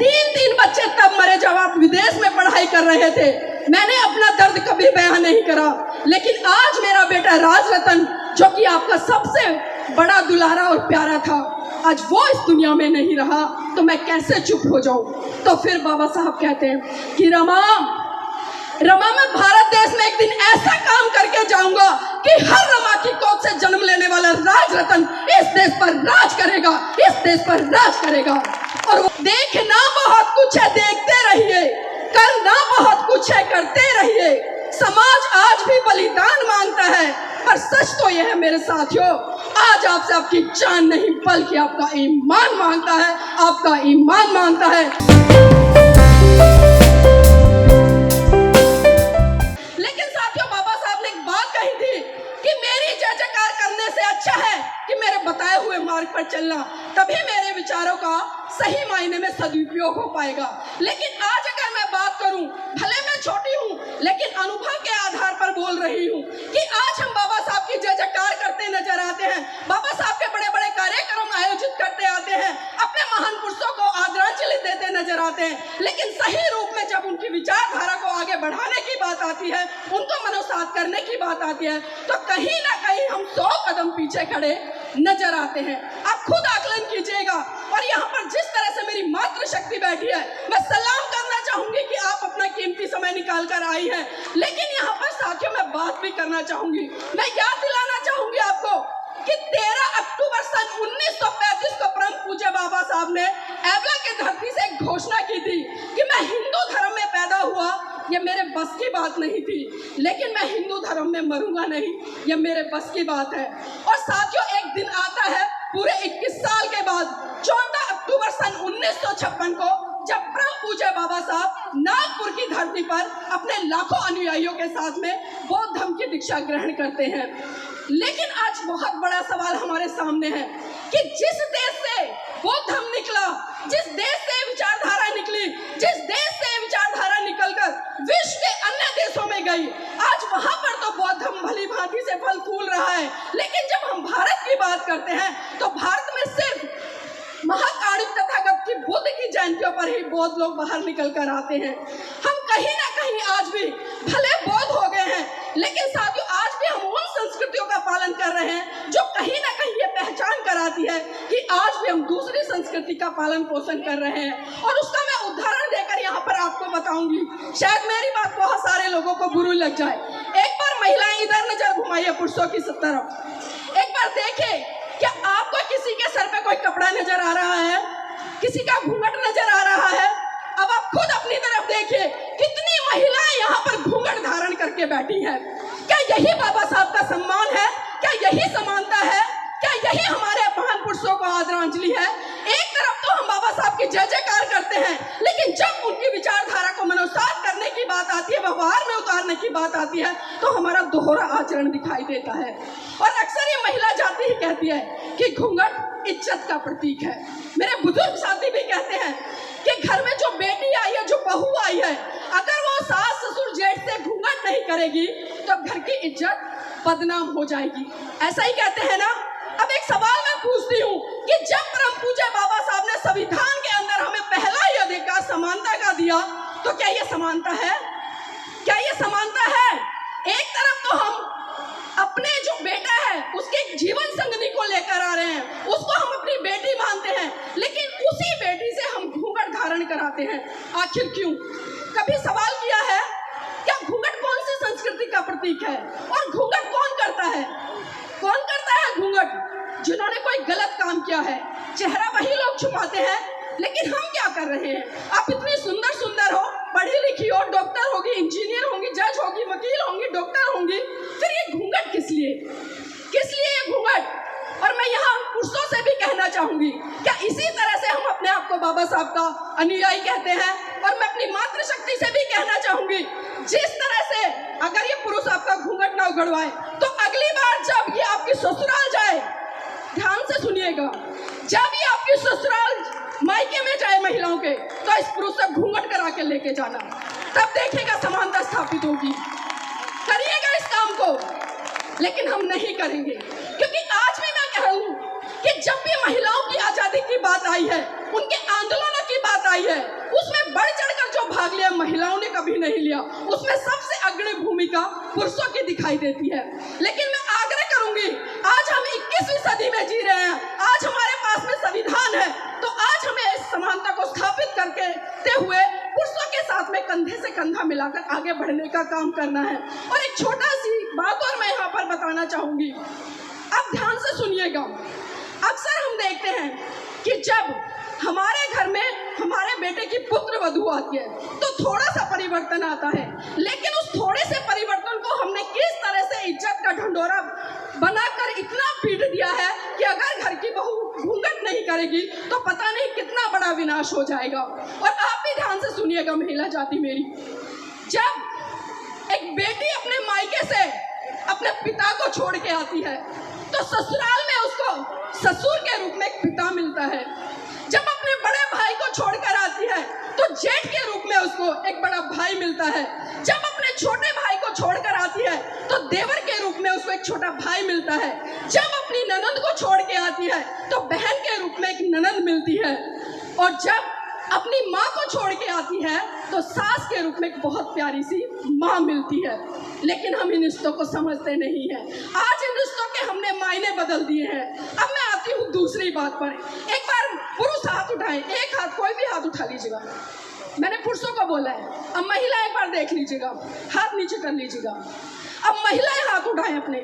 तीन बच्चे तब मरे जब आप विदेश में पढ़ाई कर रहे थे। मैंने अपना दर्द कभी बयान नहीं करा, लेकिन आज मेरा बेटा राज रतन, जो कि आपका सबसे बड़ा दुलारा और प्यारा था, आज वो इस दुनिया में नहीं रहा, तो मैं कैसे चुप हो जाऊं। तो फिर बाबा साहब कहते हैं कि रमा मैं भारत देश में एक दिन ऐसा काम करके जाऊंगा कि हर रमा की कोख से जन्म लेने वाला राज रतन इस देश पर राज करेगा, इस देश पर राज करेगा। और वो देखना बहुत कुछ है, देखते रहिए, करना बहुत कुछ है, करते रहिए। समाज आज भी बलिदान मांगता है, पर सच तो यह है मेरे साथियों, आज आपसे आपकी जान नहीं बल्कि आपका ईमान मांगता है, आपका ईमान मांगता है। लेकिन साथियों, बाबा साहब ने एक बात कही थी कि मेरी जय जयकार करने से अच्छा है कि मेरे बताए हुए मार्ग पर चलना, तभी मेरे विचारों का सही मायने में सदुपयोग हो पाएगा। लेकिन आज अगर मैं बात करूं, भले मैं छोटी हूं, लेकिन अनुभव के आधार पर बोल रही हूं कि आज हम बाबा साहब की जय जयकार करते नजर आते हैं, बाबा साहब के बड़े बड़े कार्यक्रम आयोजित करते आते हैं, अपने महान पुरुषों को आदरांजलि देते नजर आते हैं। लेकिन सही रूप में जब उनकी विचारधारा को आगे बढ़ाने की बात आती है, उनको मनोसात करने की बात आती है, तो कहीं ना कहीं हम 100 कदम पीछे खड़े नजर आते हैं। आप खुद आकलन कीजिएगा। और यहाँ पर जिस तरह से मेरी मातृशक्ति बैठी है, मैं सलाम करना चाहूंगी कि आप अपना कीमती समय निकाल कर आई हैं। लेकिन यहाँ पर साथियों, मैं बात भी करना चाहूंगी, मैं याद दिलाना चाहूंगी आपको कि 13 अक्टूबर सन 1935 को परम पूज्य बाबा साहब ने एवला की धरती से एक घोषणा की थी कि मैं हिंदू धर्म में पैदा हुआ, ये मेरे बस की बात नहीं थी, लेकिन मैं हिंदू धर्म में मरूंगा नहीं, ये मेरे बस की बात है। और साथियों, एक दिन आता है पूरे 21 साल के बाद, 14 अक्टूबर सन 1956 को, जब परम पूज्य बाबा साहब नागपुर की धरती पर अपने लाखों अनुयायियों के साथ में बौद्ध धर्म की दीक्षा ग्रहण करते हैं। लेकिन आज बहुत बड़ा सवाल हमारे सामने है कि जिस देश से बौद्ध धर्म निकला, जिस देश से विचारधारा निकली, जिस देश से विचारधारा निकलकर विश्व के अन्य देशों में गई, आज वहां पर तो बौद्ध धर्म भली भांति से फल फूल रहा है। लेकिन जब हम भारत की बात करते हैं, तो भारत में सिर्फ महाकारुण्य तथागत की बुद्ध की जयंतियों पर ही बौद्ध लोग बाहर निकल कर आते हैं। हम कहीं ना कहीं आज भी भले बौद्ध हो गए हैं, लेकिन साथियों, आज भी हम उन संस्कृतियों का पालन कर रहे हैं जो कहीं ना कहीं ये पहचान कराती है कि आज भी हम दूसरी संस्कृति का पालन पोषण कर रहे हैं। और उसका मैं उदाहरण देकर यहाँ पर आपको बताऊंगी, शायद मेरी बात बहुत सारे लोगों को बुरी लग जाए। एक बार महिलाएं इधर नजर घुमाइए पुरुषों की तरफ, एक बार देखें, क्या आपको किसी के सर पे कोई कपड़ा नजर आ रहा है? किसी का घूंघट नजर आ रहा है? अब आप खुद अपनी तरफ देखिए, कितनी महिलाएं यहाँ पर घूंघट धारण करके बैठी हैं। क्या यही बाबा साहब का सम्मान है? क्या यही समानता है? क्या यही हमारे महान पुरुषों को आदरांजलि है? एक तरफ तो हम बाबा साहब की जय जयकार करते हैं, लेकिन जब उनकी विचारधारा को मनोसात करने की बात आती है, व्यवहार में उतारने की बात आती है, तो हमारा दोहरा आचरण दिखाई देता है। और अक्सर ये महिला जाति ही कहती है कि घूंघट इज्जत का प्रतीक है। मेरे बुजुर्ग साथी भी कहते हैं कि घर में जो बेटी आई है, जो बहू आई है, अगर वो सास ससुर जेठ से घूंघट नहीं करेगी तो घर की इज्जत बदनाम हो जाएगी। ऐसा ही कहते हैं ना। अब एक सवाल मैं पूछती हूँ कि जब परम पूज्य बाबा साहब ने संविधान के अंदर हमें पहला ही अधिकार समानता का दिया, तो क्या ये समानता है? क्या ये समानता है? एक तरफ तो हम अपने जो बेटा है उसके जीवन संगनी को लेकर आ रहे हैं, उसको हम अपनी बेटी मानते हैं, लेकिन उसी बेटी से हम घूंघट धारण कराते हैं। आखिर क्यों? कभी सवाल किया है क्या घूंघट कौन सी संस्कृति का प्रतीक है? और घूंघट कौन करता है? कौन करता है घूंघट? जिन्होंने कोई गलत काम किया है। चेहरा वही लोग छुपाते हैं, लेकिन हम क्या कर रहे हैं? आप इतनी सुंदर सुंदर हो, पढ़ी लिखी हो, डॉक्टर होगी, इंजीनियर होंगी, जज होगी, वकील होंगी, डॉक्टर होंगी, फिर ये घूंघट किस लिए? किस लिए ये घूंघट? और मैं यहाँ पुरुषों से भी कहना चाहूंगी, क्या इसी तरह से हम अपने आप को बाबा साहब का अनुयायी कहते हैं? और मैं अपनी मातृशक्ति से भी कहना चाहूंगी, जिस तरह से अगर ये पुरुष आपका घूंघट ना उगड़वाए, तो अगली बार जब ये आपकी ससुराल जाए, ध्यान से सुनिएगा, जब ये आपकी ससुराल मायके में जाए महिलाओं के, तो इस पुरुष से घूंघट करा के लेके जाना, तब देखेगा समानता स्थापित होगी। करिएगा इस काम को, लेकिन हम नहीं करेंगे, क्योंकि आज भी मैं कह रहा हूं कि जब भी महिलाओं की आजादी की बात आई है, उनके आंदोलनों की बात आई है, उसमें सबसे अग्रणी भूमिका पुरुषों की दिखाई देती है। लेकिन मैं आग्रह करूंगी, आज हम 21वीं सदी में जी रहे हैं, आज हमारे पास में संविधान है, तो आज हमें इस समानता को स्थापित करते हुए पुरुषों के साथ में कंधे से कंधा मिलाकर आगे बढ़ने का काम करना है। और एक छोटा सी बात और मैं यहाँ पर बताना चाहूंगी, अब ध्यान से सुनिएगा। अक्सर हम देखते हैं कि जब हमारे घर में हमारे बेटे की पुत्र वधू आती है तो थोड़ा सा परिवर्तन आता है, लेकिन उस थोड़े से परिवर्तन को हमने किस तरह से इज्जत का ढंढोरा बनाकर इतना पीट दिया है कि अगर घर की बहू घूंघट नहीं करेगी तो पता नहीं कितना बड़ा विनाश हो जाएगा। और आप भी ध्यान से सुनिएगा महिला जाति मेरी, जब एक बेटी अपने मायके से अपने पिता को छोड़ के आती है तो ससुराल में उसको ससुर के रूप में एक पिता मिलता है। जब अपने बड़े भाई को छोड़कर आती है तो जेठ के रूप में उसको एक बड़ा भाई मिलता है। जब अपने छोटे भाई को छोड़कर आती है तो देवर के रूप में उसको एक छोटा भाई मिलता है। जब अपनी ननंद को छोड़ के आती है तो बहन के रूप में एक ननंद मिलती है। और जब अपनी माँ को छोड़ के आती है तो सास के रूप में एक बहुत प्यारी सी माँ मिलती है। लेकिन हम इन रिश्तों को समझते नहीं हैं। आज इन रिश्तों के हमने मायने बदल दिए हैं। अब मैं आती हूँ दूसरी बात पर। एक बार पुरुष हाथ उठाए, एक हाथ, कोई भी हाथ उठा लीजिएगा, मैंने पुरुषों को बोला है। अब महिला एक बार देख लीजिएगा, हाथ नीचे कर लीजिएगा। अब महिलाएं हाथ उठाएं अपने।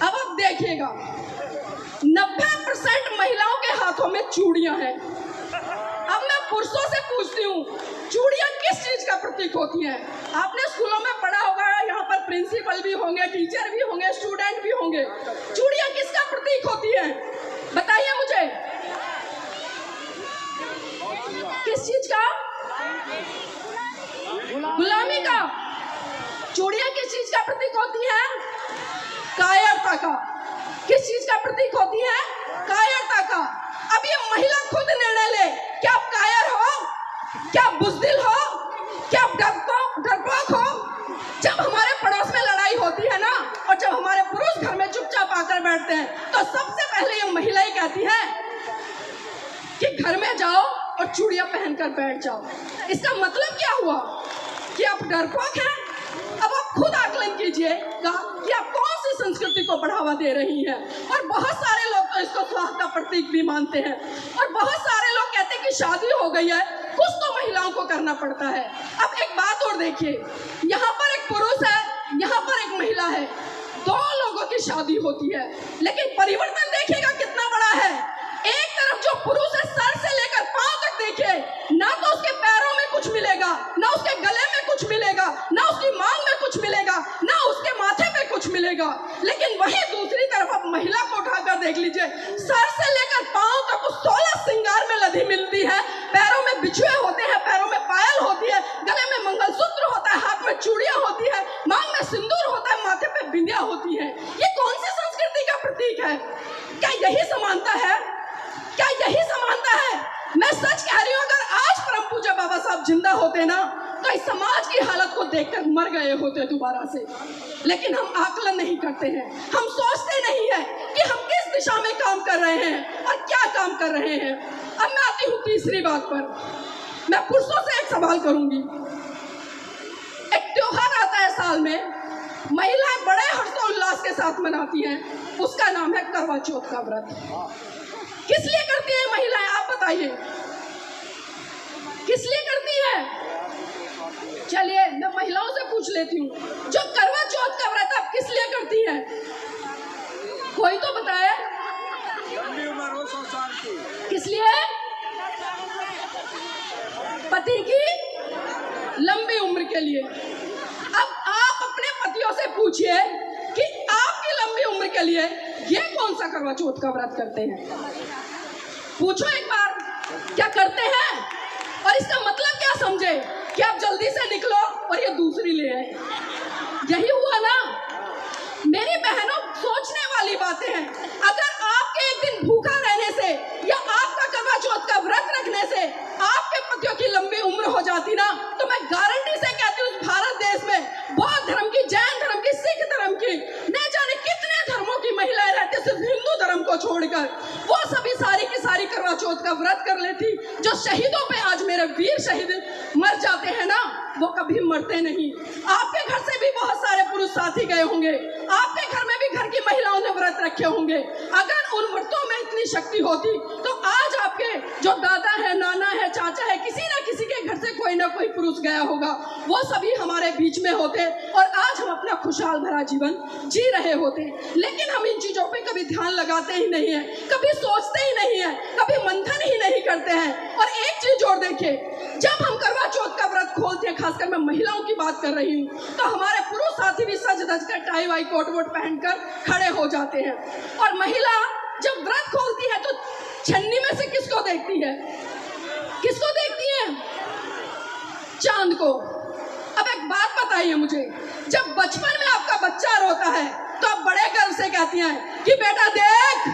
अब आप देखिएगा 90% महिलाओं के हाथों में चूड़ियां हैं। अब मैं पुरुषों से पूछती हूँ, चूड़ियां किस चीज का प्रतीक होती हैं? आपने स्कूलों में पढ़ा होगा, यहाँ पर प्रिंसिपल भी होंगे, टीचर भी होंगे, स्टूडेंट भी होंगे। चूड़ियां किसका प्रतीक होती हैं? बताइए मुझे, किस चीज का? गुलामी का। चूड़ियां किस चीज का प्रतीक होती है? कायरता का। किस चीज का प्रतीक होती है? कायरता का। अब ये महिला खुद निर्णय ले, क्या आप कायर हो, क्या आप बुज़दिल हो, क्या आप डरपोक हो? जब हमारे पड़ोस में लड़ाई होती है ना, और जब हमारे पुरुष घर में चुपचाप आकर बैठते हैं तो सबसे पहले ये महिलाएं कहती हैं कि घर में जाओ और चूड़ियां पहनकर बैठ जाओ। इसका मतलब क्या हुआ कि आप डरपोक हैं? अब आप खुद आकलन कीजिएगा कि आप कौन सी संस्कृति को बढ़ावा दे रही हैं। और बहुत सारे लोग तो इसको स्वार्थ का प्रतीक भी मानते हैं, और बहुत सारे लोग कहते हैं कि शादी हो गई है, कुछ तो महिलाओं को करना पड़ता है। अब एक बात और देखिए, यहाँ पर एक पुरुष है, यहाँ पर एक महिला है, दो लोगों की शादी होती है, लेकिन परिवर्तन देखिएगा कितना बड़ा है। एक तरफ जो पुरुष है, सर से लेकर पांव तक देखिए, ना तो उसके पैरों में कुछ मिलेगा, ना उसके गले में कुछ मिलेगा, ना उसकी मांग में कुछ मिलेगा, ना उसके माथे पे कुछ मिलेगा। लेकिन वहीं दूसरी तरफ आप महिला को उठाकर देख लीजिए, सर से लेकर पांव तक 16 श्रृंगार में लदी मिलती है। पैरों में बिछुए होते हैं, पैरों में पायल होती है, गले में मंगलसूत्र होता है, हाथ में चूड़ियां होती है, मांग में सिंदूर होता है, माथे पे बिंदिया होती है। ये कौन सी संस्कृति का प्रतीक है? क्या यही समानता है? क्या यही समानता है? मैं सच कह रही हूँ, अगर आज परम पूज्य बाबा साहब जिंदा होते ना तो इस समाज की हालत को देखकर मर गए होते दोबारा से। लेकिन हम आकलन नहीं करते हैं, हम सोचते नहीं है कि हम किस दिशा में काम कर रहे हैं और क्या काम कर रहे हैं। अब मैं आती हूँ तीसरी बात पर। मैं पुरुषों से एक सवाल करूंगी। एक त्योहार आता है साल में, महिलाएं बड़े हर्षोल्लास के साथ मनाती हैं, उसका नाम है करवा चौथ का व्रत। किस लिए करती है महिलाएं, आप बताइए, किस लिए करती है? चलिए मैं महिलाओं से पूछ लेती हूँ, जो करवा चौथ का व्रत आप किस लिए करती है? कोई तो बताए। किस लिए? पति की लंबी उम्र के लिए। अब आप अपने पतियों से पूछिए कि आपकी लंबी उम्र के लिए ये कौन सा करवा चौथ का व्रत करते हैं? पूछो एक बार, क्या करते हैं? और इसका मतलब क्या समझे कि आप जल्दी से निकलो और ये दूसरी ले आए। यही हुआ ना। मेरी बहनों, सोचने वाली बातें हैं। अगर आपके एक दिन भूखा रहने से या आपका करवा चौथ का व्रत रखने से आपके पतियों की लंबी उम्र हो जाती ना, तो मैं गारंटी से कहती हूँ भारत देश में बौद्ध धर्म की, जैन धर्म की, सिख धर्म की, न जाने कितने धर्मों की महिलाएं रहती, सिर्फ हिंदू धर्म को छोड़कर, वो सभी सारी की सारी करवा चौथ का व्रत कर लेती। जो शहीदों पे आज मेरे वीर शहीद मर जाते हैं ना, वो कभी मरते नहीं। आपके घर से भी बहुत सारे पुरुष साथी गए होंगे, आपके घर में भी घर की महिलाओं ने व्रत रखे होंगे। अगर उन व्रतों में इतनी शक्ति होती तो आज आपके जो दादा है, नाना है, चाचा है, किसी ना किसी के घर से कोई ना कोई पुरुष गया होगा, वो सभी हमारे बीच में होते और आज हम अपना खुशहाल भरा जीवन जी रहे होते। लेकिन हम इन चीजों पे कभी ध्यान लगाते ही नहीं है, कभी सोचते ही नहीं है, कभी मंथन ही नहीं करते हैं। और एक चीज और देखिए, जब हम करवा चौथ का व्रत खोलते हैं, खासकर मैं महिलाओं की बात कर रही हूँ, तो हमारे पुरुष साथी भी सज धज कर टाई वाई कोट वोट पहनकर खड़े हो जाते हैं। और महिला जब व्रत खोलती है तो छन्नी में से किसको देखती है? किसको देखती है? चांद को। अब एक बात बताइए मुझे, जब बचपन में आपका बच्चा रोता है तो आप बड़े गर्व से कहती हैं कि बेटा देख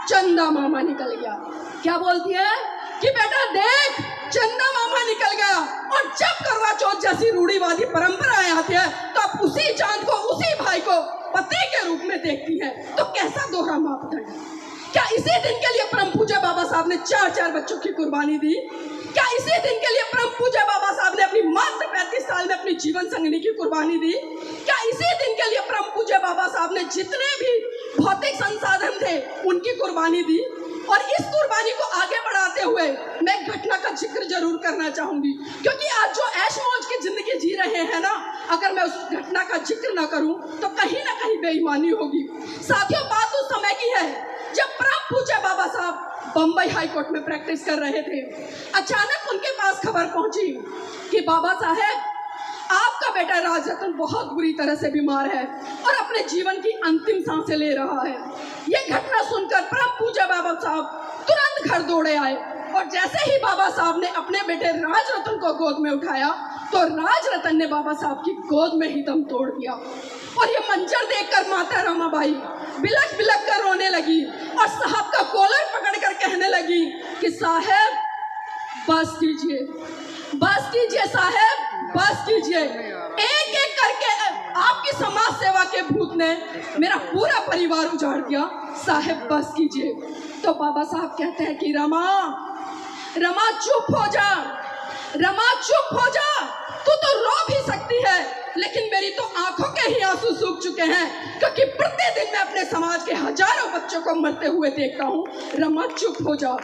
चंदा मामा निकल गया। क्या बोलती है? कि बेटा देख चंदा मामा निकल गया। और जब करवा चौथ जैसी रूढ़िवादी परंपराएं आती है तो आप उसी चांद को, उसी भाई को पति के रूप में देखती है। तो कैसा दोहरा मापदंड? क्या इसी दिन के लिए परम पूज्य बाबा साहब ने 4 बच्चों की कुर्बानी दी? क्या इसी दिन के लिए परम पूज्य बाबा साहब ने अपनी मात्र 35 साल में अपनी जीवन संगिनी की कुर्बानी दी? क्या इसी दिन के लिए परम पूज्य बाबा साहब ने जितने भी भौतिक संसाधन थे उनकी कुर्बानी दी? और इस कुर्बानी को आगे बढ़ाते हुए मैं घटना का जिक्र जरूर करना चाहूंगी, क्योंकि आज जो ऐश मौज की जिंदगी जी रहे हैं ना, अगर मैं उस घटना का जिक्र ना करूं तो कहीं ना कहीं बेईमानी होगी। साथियों, बात उस समय की है जब परम पूज्य बाबा साहब बम्बई हाई कोर्ट में प्रैक्टिस कर रहे थे। अचानक उनके पास खबर पहुंची कि बाबा साहेब, आपका बेटा राजरतन बहुत बुरी तरह से बीमार है और अपने जीवन की अंतिम सांसें ले रहा है। यह घटना सुनकर परम पूज्य बाबा साहब तुरंत घर दौड़े आए और जैसे ही बाबा साहब ने अपने बेटे राजरतन को गोद में उठाया तो राजरतन ने बाबा साहब की गोद में ही दम तोड़ दिया। और ये मंजर देखकर माता रमाबाई बिलख बिलख कर रोने लगी और साहब का कॉलर पकड़कर कहने लगी कि साहब बस कीजिए, बस कीजिए साहब, बस कीजिए। एक एक करके आपकी समाज सेवा के भूत ने मेरा पूरा परिवार उजाड़ दिया, साहब बस कीजिए। तो बाबा साहब कहते हैं कि रमा, रमा चुप हो जा, रमा चुप हो जा, तू तो रो भी सकती है लेकिन मेरी तो आंखों के ही आंसू सूख चुके हैं, क्योंकि प्रतिदिन मैं अपने समाज के हजारों बच्चों को मरते हुए देखता हूँ। रमा चुप हो जा।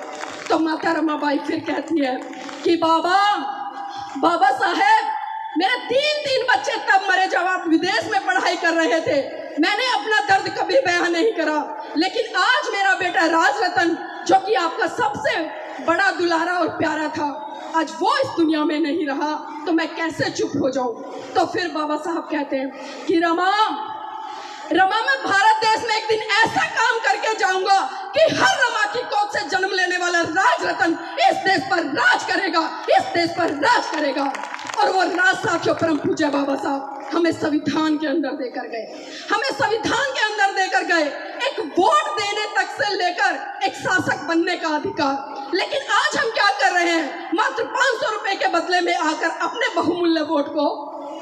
तो माता रमाबाई फिर कहती है कि बाबा, बाबा साहेब, मेरे 3 बच्चे तब मरे जब आप विदेश में पढ़ाई कर रहे थे। मैंने अपना दर्द कभी बयान नहीं करा, लेकिन आज मेरा बेटा राजरतन, जो कि आपका सबसे बड़ा दुलारा और प्यारा था, आज वो इस दुनिया में नहीं रहा, तो मैं कैसे चुप हो जाऊं। तो फिर बाबा साहब कहते हैं कि रमा, रमा, मैं भारत देश में एक दिन ऐसा काम करके जाऊंगा कि हर रमा की कोख से जन्म लेने वाला राजरतन इस देश पर राज करेगा, इस देश पर राज करेगा। और वो राज साथियों परम पूज्य बाबा साहब हमें संविधान के अंदर देकर गए, हमें संविधान के अंदर देकर गए एक वोट देने तक से लेकर एक शासक बनने का अधिकार। लेकिन आज हम क्या कर रहे हैं? मात्र 500 रुपए के बदले में आकर अपने बहुमूल्य वोट को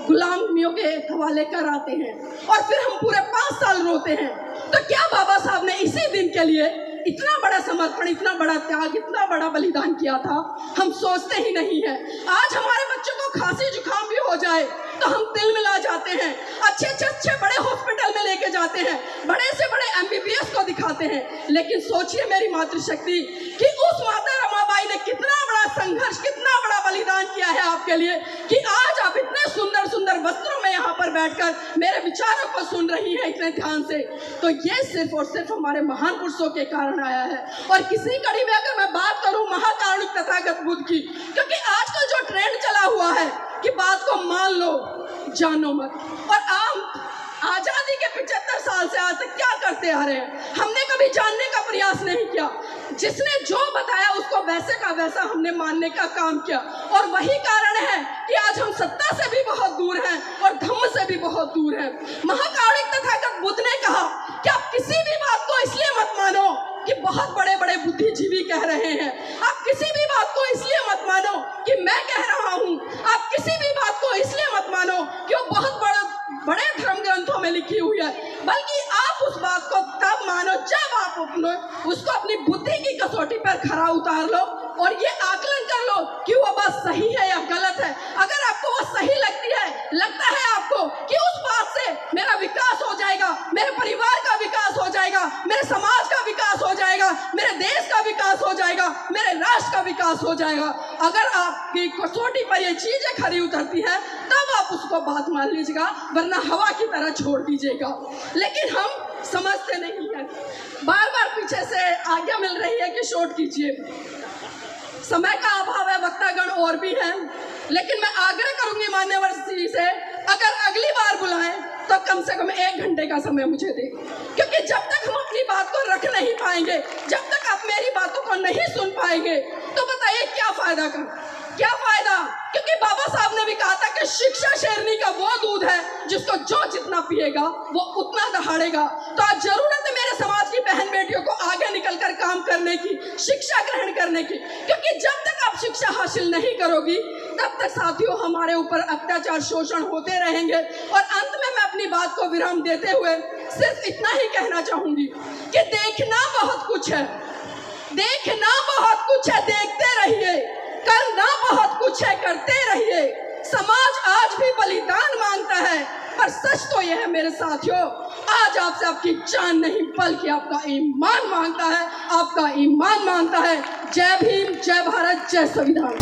गुलामियों के हवाले कराते हैं और फिर हम पूरे 5 साल रोते हैं। तो क्या बाबा साहब ने इसी दिन के लिए इतना बड़ा समर्पण, इतना बड़ा त्याग, इतना बड़ा बलिदान किया था? हम सोचते ही नहीं है। आज हमारे बच्चों को खांसी जुकाम भी हो जाए तो हम तिल मिला जाते हैं, अच्छे बड़े हॉस्पिटल में लेके जाते हैं, बड़े से बड़े MBBS को दिखाते हैं। लेकिन सोचिए मेरी मातृशक्ति कि उस माता रमाबाई ने कितना बड़ा संघर्ष, कितना बड़ा बलिदान किया है आपके लिए, कि आज आप इतने सुंदर सुंदर वस्त्रों में यहाँ पर बैठकर मेरे विचारों को सुन रही है इतने ध्यान से। तो ये सिर्फ और सिर्फ हमारे महान पुरुषों के कारण आया है। और किसी कड़ी में अगर मैं बात करूं महाकारुणिक तथागत बुद्ध की, क्योंकि आजकल जो ट्रेंड चला हुआ है कि बात को मान लो, जानो मत। और आम आजादी के 75 साल से आज तक क्या करते आ रहे हैं? हमने कभी जानने का प्रयास नहीं किया। जिसने जो बताया उसको वैसे का वैसा हमने मानने का काम किया। और वही कारण है कि आज हम सत्ता से भी बहुत दूर हैं और धम्म से भी बहुत दूर हैं। महाकारुणिक तथागत बुद्ध ने कहा कि आप किसी भी बात को इसलिए मत मानो कि बहुत बड़े बड़े बुद्धिजीवी कह रहे हैं। आप किसी भी बात को इसलिए मत मानो कि मैं कह रहा हूँ। आप किसी भी बात को इसलिए मत मानो कि वो बहुत बड़े धर्म ग्रंथों में लिखी हुई है, बल्कि आप उस बात को तब मानो जब आप उसको अपनी बुद्धि की कसौटी पर खरा उतार लो और ये आकलन कर लो कि वो बात सही है या गलत है। अगर आपको वो सही एहसास हो जाएगा। अगर आपकी कसौटी पर ये चीजें खरी उतरती है तब आप उसको बात मान लीजिएगा, वरना हवा की तरह छोड़ दीजिएगा। लेकिन हम समझते नहीं हैं, बार बार पीछे से आज्ञा मिल रही है कि शॉर्ट कीजिए। समय का अभाव है, वक्तागण और भी हैं, लेकिन मैं आग्रह करूंगी मान्यवर श्री से, अगर अगली बार बुलाएं तो कम से कम 1 घंटे का समय मुझे दें, क्योंकि जब तक हम अपनी बात को रख नहीं पाएंगे, जब तक आप मेरी बातों को नहीं सुन पाएंगे, तो बताइए क्या फायदा का, क्या फायदा। क्योंकि बाबा साहब ने भी कहा था कि शिक्षा शेरनी का वो दूध है जिसको जो जितना पिएगा वो उतना दहाड़ेगा। तो आज जरूरत है मेरे समाज की बहन बेटियों को आगे निकलकर काम करने की, शिक्षा ग्रहण करने की, क्योंकि जब तक आप शिक्षा हासिल नहीं करोगी तब तक साथियों हमारे ऊपर अत्याचार शोषण होते रहेंगे। और अंत में मैं अपनी बात को विराम देते हुए सिर्फ इतना ही कहना चाहूंगी कि देखना बहुत कुछ है, देखना बहुत कुछ है, देखते रहिए, करना बहुत कुछ है, करते रहिए। समाज आज भी बलिदान मांगता है, पर सच तो यह है मेरे साथियों, आज आपसे आपकी जान नहीं बल्कि आपका ईमान मांगता है, आपका ईमान मांगता है। जय भीम, जय भारत, जय संविधान।